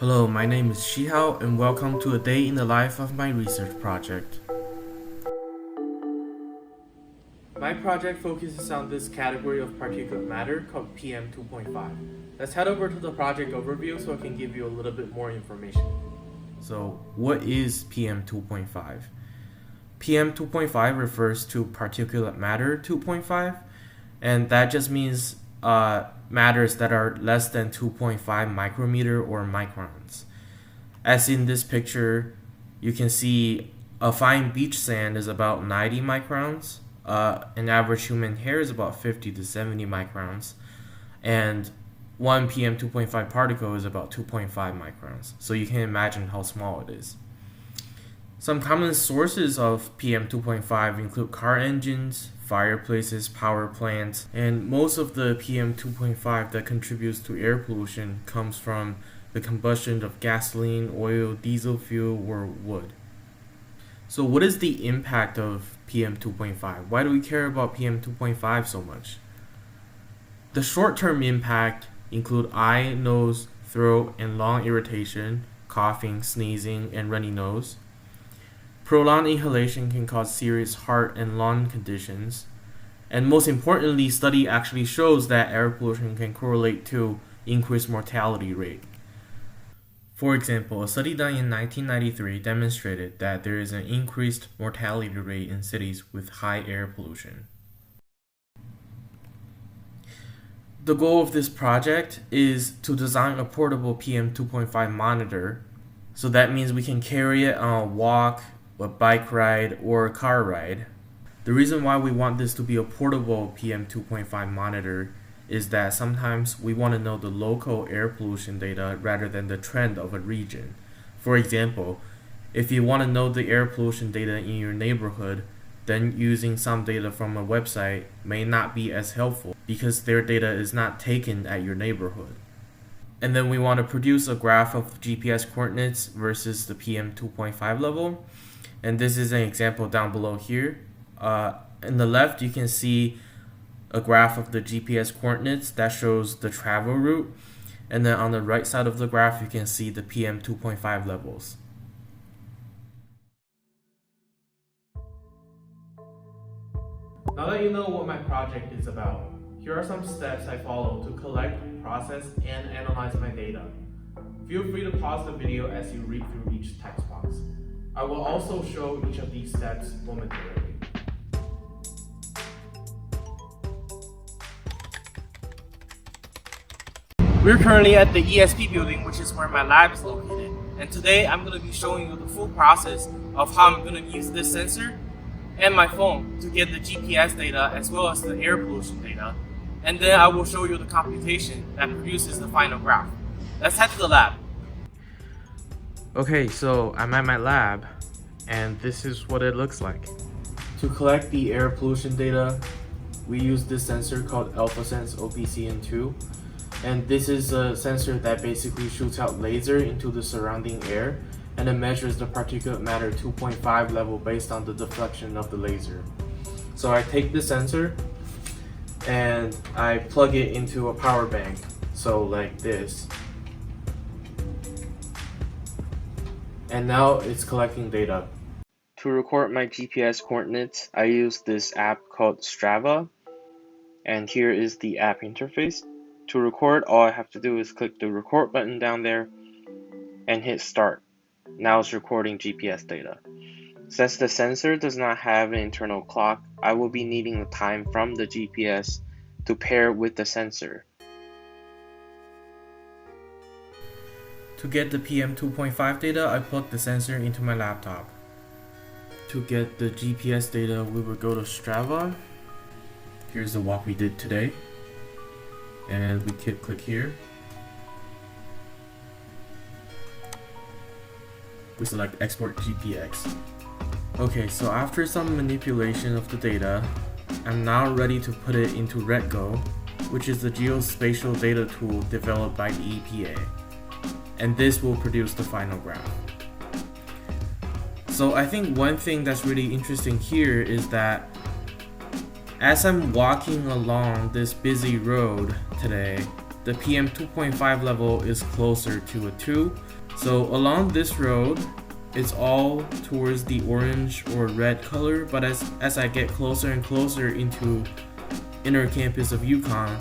Hello, my name is Shihao and welcome to a day in the life of my research project. My project focuses on this category of particulate matter called PM2.5. Let's head over to the project overview so I can give you a little bit more information. So, what is PM2.5? PM2.5 refers to particulate matter 2.5, and that just means matters that are less than 2.5 micrometer or microns. As in this picture, you can see a fine beach sand is about 90 microns, an average human hair is about 50 to 70 microns, and one PM2.5 particle is about 2.5 microns. So you can imagine how small it is. Some common sources of PM2.5 include car engines, fireplaces, power plants, and most of the PM2.5 that contributes to air pollution comes from the combustion of gasoline, oil, diesel fuel, or wood. So what is the impact of PM2.5? Why do we care about PM2.5 so much? The short-term impact include eye, nose, throat, and lung irritation, coughing, sneezing, and runny nose. Prolonged inhalation can cause serious heart and lung conditions. And most importantly, study actually shows that air pollution can correlate to increased mortality rate. For example, a study done in 1993 demonstrated that there is an increased mortality rate in cities with high air pollution. The goal of this project is to design a portable PM2.5 monitor. So that means we can carry it on a walk, a bike ride, or a car ride. The reason why we want this to be a portable PM2.5 monitor is that sometimes we want to know the local air pollution data rather than the trend of a region. For example, if you want to know the air pollution data in your neighborhood, then using some data from a website may not be as helpful because their data is not taken at your neighborhood. And then we want to produce a graph of GPS coordinates versus the PM2.5 level. And this is an example down below here. In the left, you can see a graph of the GPS coordinates that shows the travel route. And then on the right side of the graph, you can see the PM2.5 levels. Now that you know what my project is about, here are some steps I follow to collect, process, and analyze my data. Feel free to pause the video as you read through each text box. I will also show each of these steps momentarily. We're currently at the ESP building, which is where my lab is located. And today I'm going to be showing you the full process of how I'm going to use this sensor and my phone to get the GPS data as well as the air pollution data. And then I will show you the computation that produces the final graph. Let's head to the lab. Okay, so I'm at my lab, and this is what it looks like. To collect the air pollution data, we use this sensor called AlphaSense OPCN2, and this is a sensor that basically shoots out laser into the surrounding air, and it measures the particulate matter 2.5 level based on the deflection of the laser. So I take the sensor and I plug it into a power bank, so like this. And now it's collecting data. To record my GPS coordinates, I use this app called Strava, and here is the app interface. To record, all I have to do is click the record button down there and hit start. Now it's recording GPS data. Since the sensor does not have an internal clock, I will be needing the time from the GPS to pair with the sensor. To get the PM2.5 data, I plug the sensor into my laptop. To get the GPS data, we will go to Strava. Here's the walk we did today. And we click here. We select Export GPX. Okay, so after some manipulation of the data, I'm now ready to put it into RedGo, which is the geospatial data tool developed by the EPA. And this will produce the final graph. So I think one thing that's really interesting here is that as I'm walking along this busy road today, the PM 2.5 level is closer to a 2. So along this road, it's all towards the orange or red color, but as I get closer and closer into inner campus of UConn,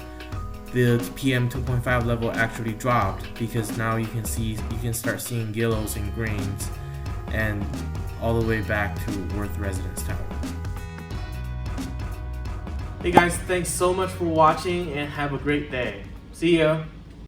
the PM 2.5 level actually dropped, because now you can start seeing yellows and greens and all the way back to Worth Residence Tower. Hey guys, thanks so much for watching and have a great day. See ya!